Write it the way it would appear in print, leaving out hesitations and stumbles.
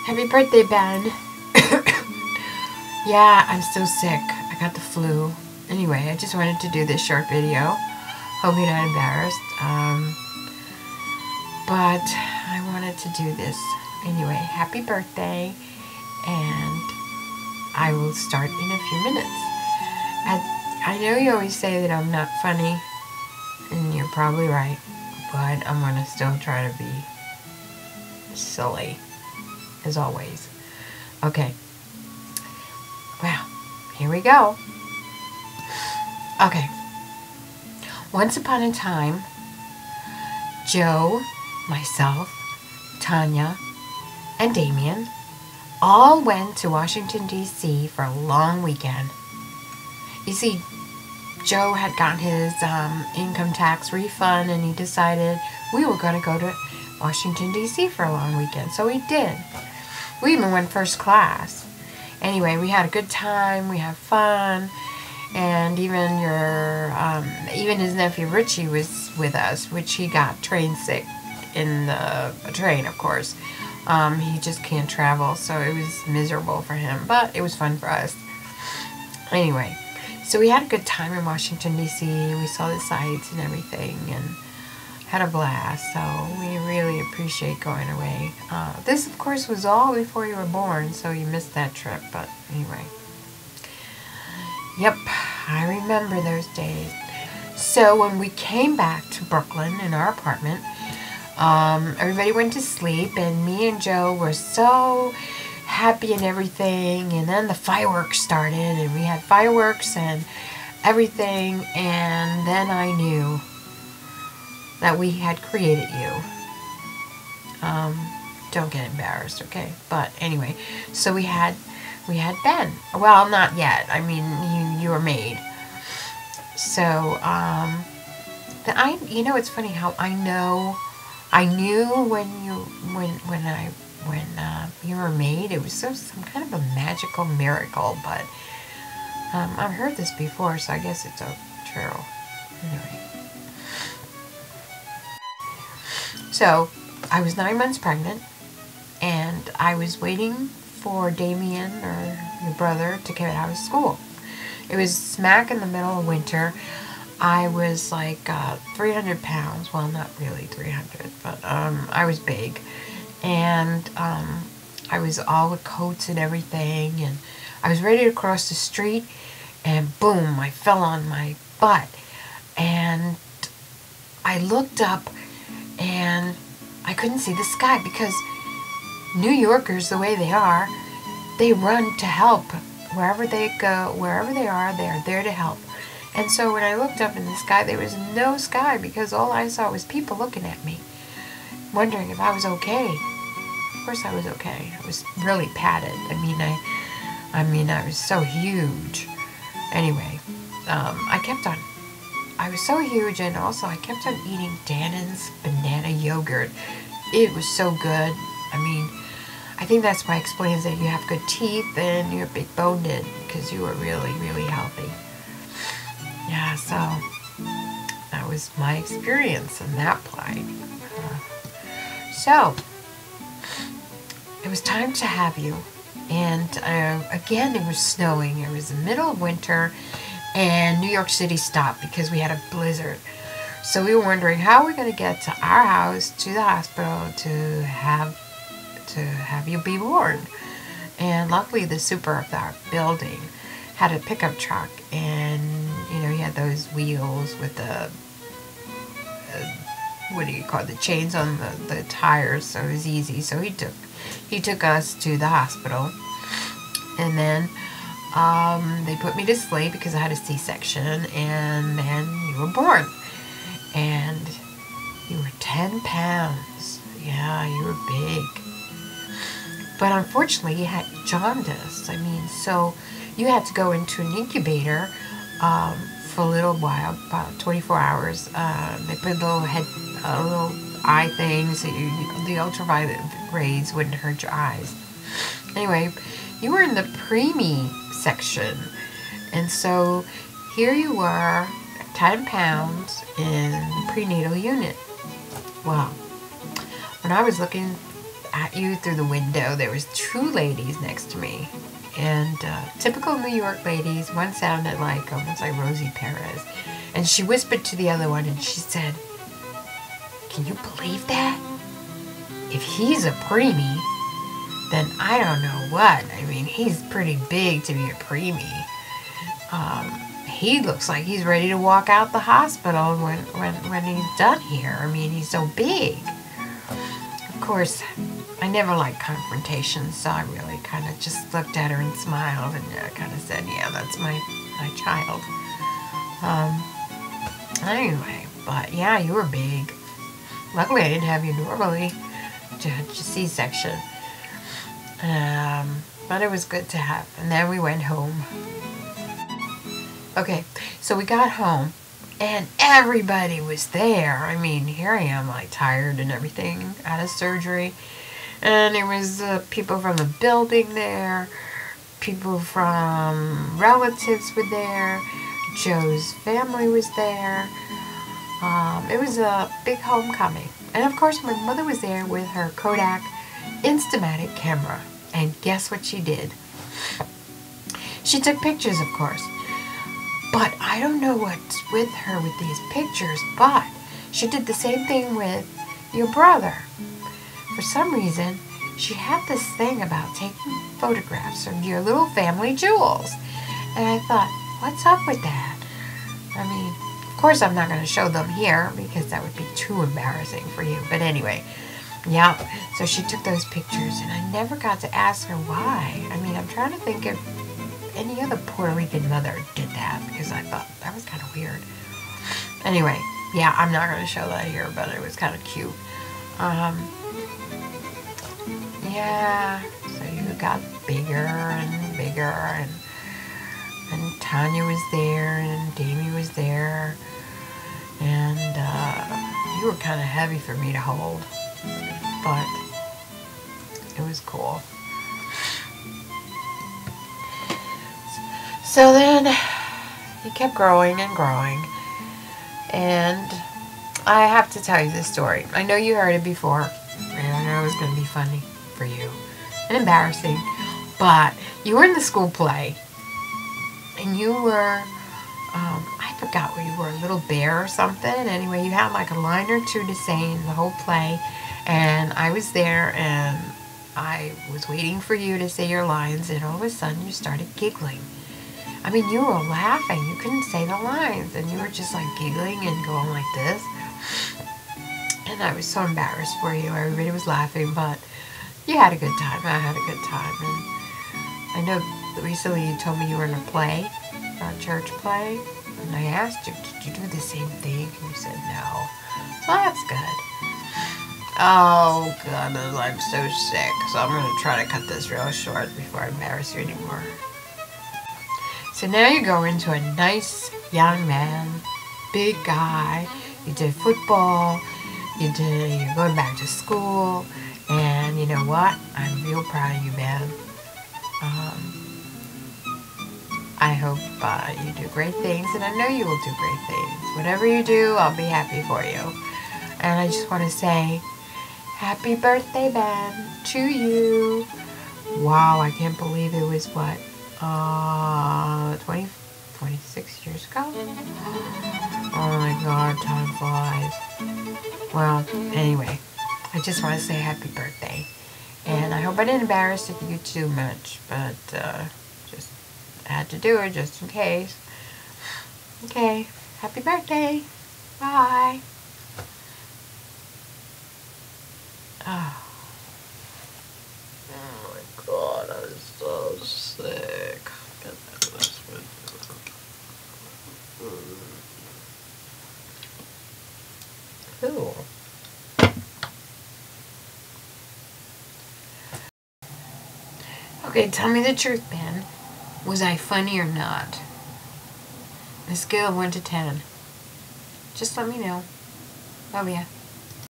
Happy birthday, Ben. Yeah, I'm still sick. I got the flu. Anyway, I just wanted to do this short video. Hope you're not embarrassed. But I wanted to do this. Anyway, happy birthday. And I will start in a few minutes. I know you always say that I'm not funny. And you're probably right. But I'm going to still try to be silly. As always. Okay. Well, here we go. Okay. Once upon a time, Joe, myself, Tanya, and Damien all went to Washington, D.C. for a long weekend. You see, Joe had gotten his income tax refund, and he decided we were going to go to Washington, D.C. for a long weekend. So we did. We even went first class. Anyway, we had a good time. We had fun. And even even his nephew Richie was with us, which he got train sick in the train, of course. He just can't travel, so it was miserable for him. But it was fun for us. Anyway, so we had a good time in Washington, D.C. We saw the sights and everything, and had a blast. So we really appreciate going away. This, of course, was all before you were born, so you missed that trip. But anyway. Yep, I remember those days. So when we came back to Brooklyn in our apartment, everybody went to sleep, and me and Joe were so happy and everything. And then the fireworks started, and we had fireworks and everything. And then I knew that we had created you. Don't get embarrassed, okay? But anyway, so we had Ben. Well, not yet. I mean, you were made. So, you know, it's funny how I knew when you were made. It was some kind of a magical miracle, but I've heard this before, so I guess it's true. Anyway. So, I was 9 months pregnant, and I was waiting for Damien, or your brother, to get out of school. It was smack in the middle of winter. I was like 300 pounds. Well, not really 300, but I was big. And I was all with coats and everything, and I was ready to cross the street, and boom, I fell on my butt. And I looked up, and I couldn't see the sky, because New Yorkers, the way they are, they run to help. Wherever they go, wherever they are there to help. And so when I looked up in the sky, there was no sky, because all I saw was people looking at me, wondering if I was okay. Of course I was okay. I was really padded. I was so huge. Anyway, I was so huge, and also I kept on eating Dannon's banana yogurt. It was so good. I think that's why it explains that you have good teeth and you're big boned, because you were really, really healthy. Yeah, so that was my experience in that plight. So it was time to have you. And again, it was snowing. It was the middle of winter, and New York City stopped because we had a blizzard. So we were wondering how we're going to get to our house, to the hospital, to have you be born. And luckily the super of our building had a pickup truck, and you know, he had those wheels with the what do you call it, the chains on the tires, so it was easy. So he took us to the hospital, and then they put me to sleep because I had a C-section, and then you were born, and you were 10 pounds. Yeah, you were big. But unfortunately, you had jaundice. So you had to go into an incubator for a little while, about 24 hours. They put little eye things so the ultraviolet rays wouldn't hurt your eyes. Anyway, you were in the preemie section, and so here you were, 10 pounds in the prenatal unit. Well, when I was looking at you through the window. There was 2 ladies next to me. And typical New York ladies. One sounded like almost like Rosie Perez. And she whispered to the other one and she said, "Can you believe that? If he's a preemie, then I don't know what. I mean, he's pretty big to be a preemie. He looks like he's ready to walk out the hospital when he's done here. I mean, he's so big." Of course, I never liked confrontations, so I really kind of just looked at her and smiled and kind of said, "Yeah, that's my child." Anyway, but yeah, you were big. Luckily, I didn't have you normally. I had a C-section. But it was good to have. And then we went home. Okay, so we got home, and everybody was there. I mean, here I am, like, tired and everything, out of surgery. And there was people from the building there. People from relatives were there. Joe's family was there. It was a big homecoming. And of course, my mother was there with her Kodak Instamatic camera. And guess what she did? She took pictures, of course. But I don't know what's with her with these pictures, but she did the same thing with your brother. For some reason, she had this thing about taking photographs of your little family jewels. And I thought, what's up with that? I mean, of course I'm not going to show them here because that would be too embarrassing for you. But anyway, yeah, so she took those pictures and I never got to ask her why. I mean, I'm trying to think if any other Puerto Rican mother did that because I thought that was kind of weird. Anyway, yeah, I'm not going to show that here, but it was kind of cute. Yeah, so you got bigger and bigger, and Tanya was there, and Damie was there, and you were kind of heavy for me to hold, but it was cool. So then you kept growing and growing, and I have to tell you this story. I know you heard it before, and I know it was going to be funny for you and embarrassing, but you were in the school play, and you were, I forgot what you were, a little bear or something. Anyway, you had like a line or two to say in the whole play, and I was there, and I was waiting for you to say your lines, and all of a sudden you started giggling. I mean, you were laughing. You couldn't say the lines, and you were just like giggling and going like this. And I was so embarrassed for you. Everybody was laughing, but you had a good time. I had a good time. And I know recently you told me you were in a play, a church play, and I asked you, did you do the same thing? And you said no. So that's good. Oh, goodness, I'm so sick. So I'm going to try to cut this real short before I embarrass you anymore. So now you go into a nice young man, big guy. You did football. You're going back to school. And you know what? I'm real proud of you, man. I hope you do great things, and I know you will do great things. Whatever you do, I'll be happy for you. And I just want to say, happy birthday, Ben, to you. Wow, I can't believe it was, what, 26 years ago? Oh my God, time flies. Well, anyway, I just want to say happy birthday. And I hope I didn't embarrass you too much, but just had to do it just in case. Okay, happy birthday. Bye. Oh. Oh my God, I'm so sick. Cool. Okay, tell me the truth, Ben. Was I funny or not? On a scale of 1 to 10. Just let me know. Love ya.